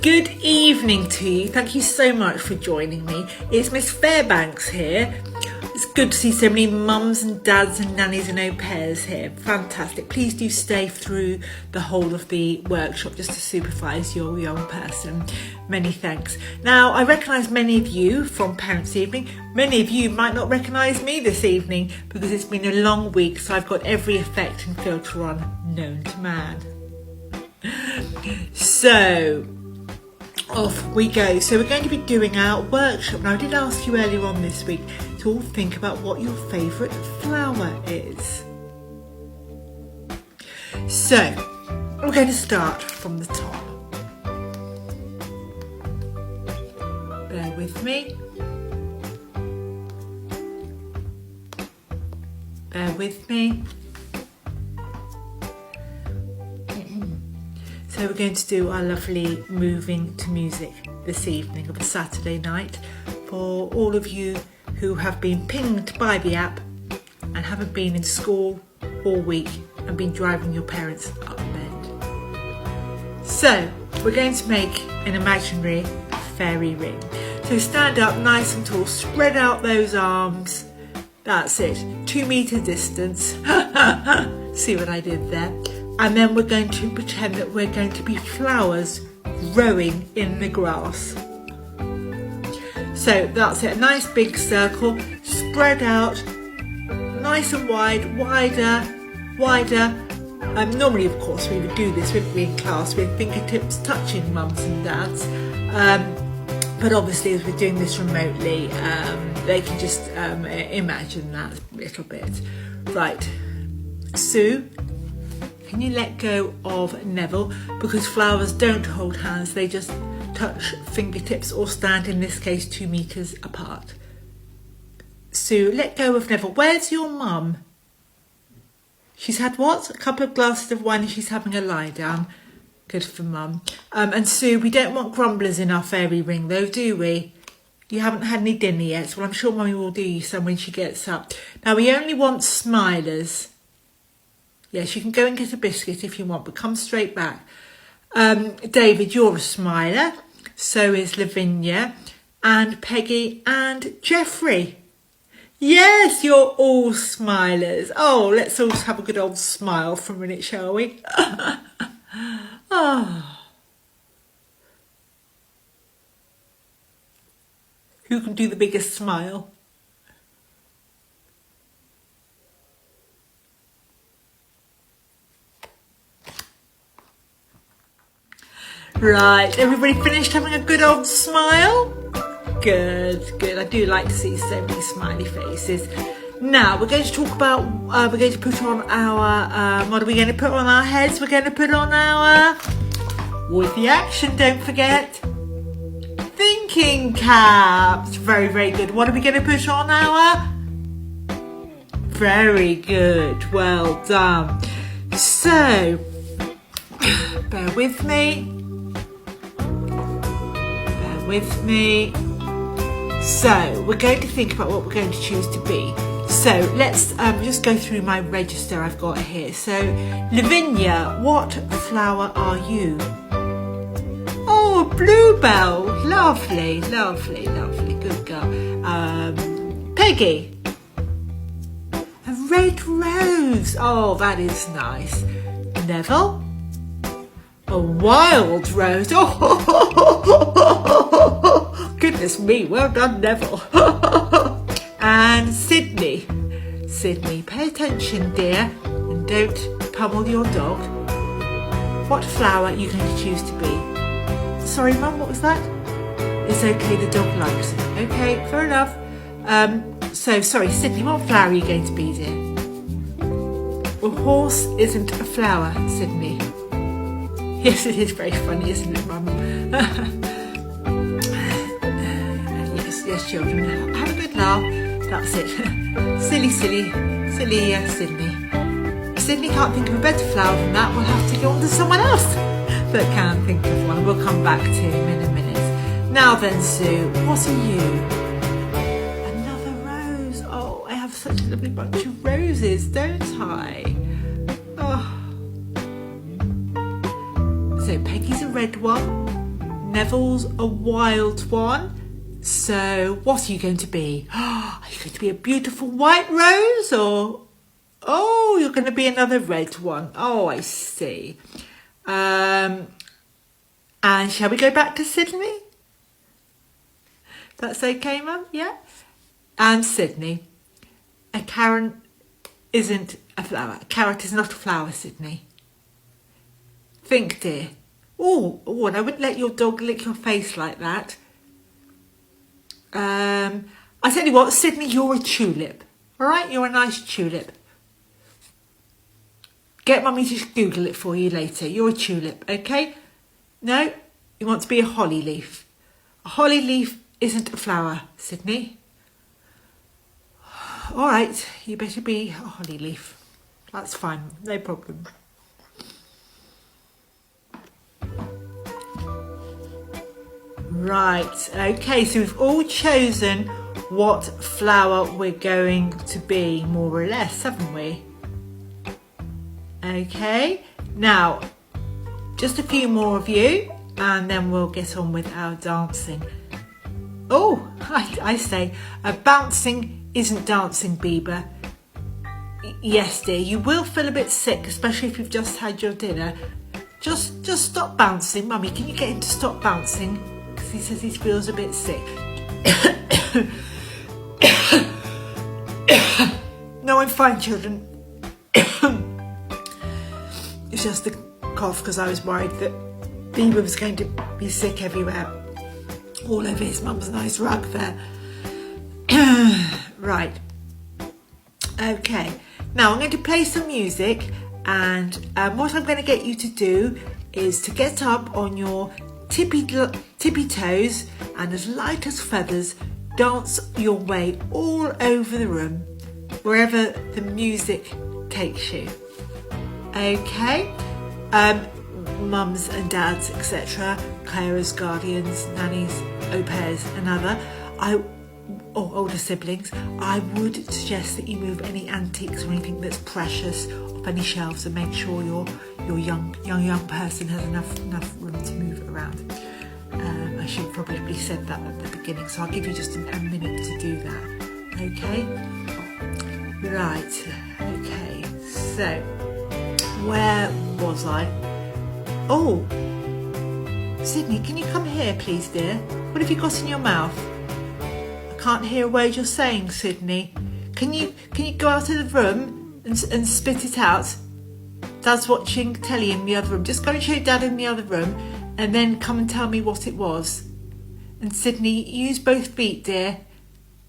Good evening to you. Thank you so much for joining me. It's Miss Fairbanks here. It's good to see so many mums and dads and nannies and au pairs here. Fantastic. Please do stay through the whole of the workshop just to supervise your young person. Many thanks. Now, I recognise many of you from Parents' Evening. Many of you might not recognise me this evening because it's been a long week, so I've got every effect and filter on known to man. So, off we go. So we're going to be doing our workshop. Now, I did ask you earlier on this week to all think about what your favourite flower is. So, we're going to start from the top. Bear with me. Bear with me. So we're going to do our lovely moving to music this evening of a Saturday night for all of you who have been pinged by the app and haven't been in school all week and been driving your parents up bed. So we're going to make an imaginary fairy ring. So stand up nice and tall, spread out those arms. That's it, 2 meter distance. See what I did there? And then we're going to pretend that we're going to be flowers growing in the grass. So that's it, a nice big circle, spread out, nice and wide, wider. Normally, of course, we would do this, wouldn't we, in class, with fingertips touching mums and dads. But obviously, as we're doing this remotely, they can just imagine that a little bit. Right, Sue, can you let go of Neville? Because flowers don't hold hands, they just touch fingertips or stand, in this case, 2 meters apart. Sue, let go of Neville. Where's your mum? She's had what? A couple of glasses of wine and she's having a lie down. Good for mum. And Sue, we don't want grumblers in our fairy ring though, do we? You haven't had any dinner yet, well I'm sure mummy will do you some when she gets up. Now we only want smilers. Yes, you can go and get a biscuit if you want, but come straight back. David, you're a smiler. So is Lavinia and Peggy and Jeffrey. Yes, you're all smilers. Oh, let's all have a good old smile for a minute, shall we? Oh. Who can do the biggest smile? Right, everybody finished having a good old smile? Good, good. I do like to see so many smiley faces. Now, we're going to talk about, we're going to put on our, what are we going to put on our heads? We're going to put on our, with the action, don't forget, thinking caps. Very, very good. What are we going to put on our? Very good. Well done. So, bear with me. With me. So we're going to think about what we're going to choose to be. So let's just go through my register I've got here. So Lavinia, what flower are you? Oh, a bluebell. Lovely, lovely, lovely. Good girl. Peggy, a red rose. Oh, that is nice. Neville, a wild rose. Oh, goodness me, well done, Neville. And Sydney. Sydney, pay attention, dear, and don't pummel your dog. What flower are you going to choose to be? Sorry, Mum, what was that? It's okay, the dog likes it. Okay, fair enough. So, sorry, Sydney, what flower are you going to be, dear? Well, horse isn't a flower, Sydney. Yes, it is very funny, isn't it, Mum? Yes, children. Have a good laugh. That's it. Silly Sydney. Sydney can't think of a better flower than that. We'll have to go on to someone else that can think of one. We'll come back to him in a minute. Now then, Sue, what are you? Another rose. Oh, I have such a lovely bunch of roses, don't I? Oh. So Peggy's a red one. Neville's a wild one. So what are you going to be? Are you going to be a beautiful white rose, or oh, you're going to be another red one? Oh, I see. And shall we go back to Sydney? That's okay, Mum? Yeah? And Sydney. A carrot isn't a flower. A carrot is not a flower, Sydney. Think, dear. Oh, and I wouldn't let your dog lick your face like that. I tell you what, Sydney, you're a tulip. All right? You're a nice tulip. Get Mummy to Google it for you later. You're a tulip, okay? No, you want to be a holly leaf. A holly leaf isn't a flower, Sydney. All right, you better be a holly leaf. That's fine, no problem. Right, okay, so we've all chosen what flower we're going to be, more or less, haven't we? Okay, now, just a few more of you, and then we'll get on with our dancing. Oh, I say, bouncing isn't dancing, Bieber. Yes, dear, you will feel a bit sick, especially if you've just had your dinner. Just stop bouncing. Mummy, can you get him to stop bouncing? Because he says he feels a bit sick. No, I'm fine, children. It's just a cough because I was worried that Bieber was going to be sick everywhere. All over his mum's nice rug there. Right. Okay. Now I'm going to play some music, and what I'm going to get you to do is to get up on your tippy toes and as light as feathers, dance your way all over the room, wherever the music takes you. Okay? Mums and dads, etc., carers, guardians, nannies, au pairs and other, or older siblings, I would suggest that you move any antiques or anything that's precious off any shelves and make sure your young person has enough room to move around. I should probably said that at the beginning, so I'll give you just a minute to do that. Okay? Right. Okay. So, where was I? Oh, Sydney, can you come here, please, dear? What have you got in your mouth? I can't hear a word you're saying, Sydney. Can you go out of the room and spit it out? Dad's watching telly in the other room. Just go and show Dad in the other room, and then come and tell me what it was. And Sydney, use both feet, dear.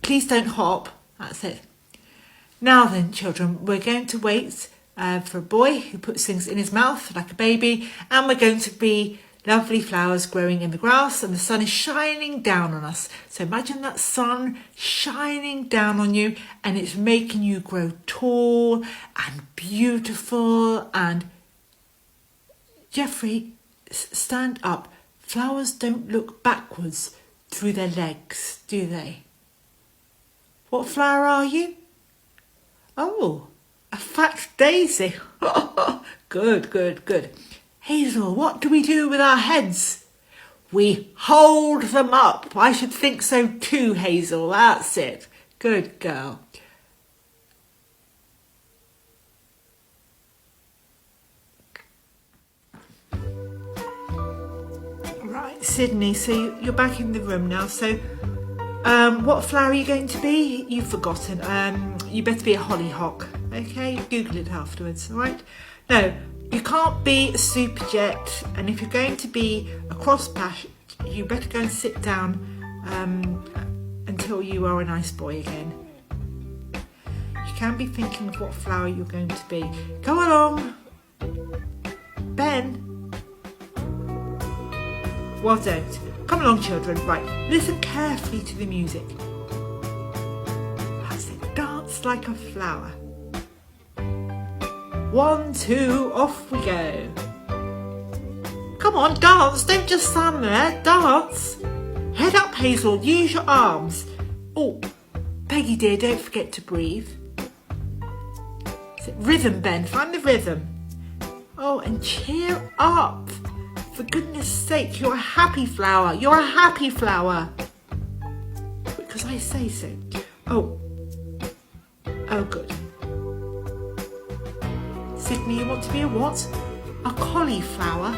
Please don't hop. That's it. Now then, children, we're going to wait for a boy who puts things in his mouth like a baby, and we're going to be lovely flowers growing in the grass, and the sun is shining down on us. So imagine that sun shining down on you, and it's making you grow tall and beautiful. And Jeffrey, stand up. Flowers don't look backwards through their legs, do they? What flower are you? Oh, a fat daisy. Good. Hazel, what do we do with our heads? We hold them up. I should think so too, Hazel. That's it. Good girl. Right, Sydney, so you're back in the room now. So what flower are you going to be? You've forgotten. You better be a hollyhock. Okay, Google it afterwards, all right? No, you can't be a super jet, and if you're going to be a cross patch, you better go and sit down until you are a nice boy again. You can be thinking of what flower you're going to be. Go along, Ben. Well, don't. Come along, children. Right, listen carefully to the music. That's it. Dance like a flower. 1, 2, off we go. Come on, dance. Don't just stand there. Dance. Head up, Hazel. Use your arms. Oh, Peggy dear, don't forget to breathe. Is it rhythm, Ben? Find the rhythm. Oh, and cheer up. For goodness sake, you're a happy flower. You're a happy flower. Because I say so. Oh, good. Sydney, you want to be a what? A cauliflower?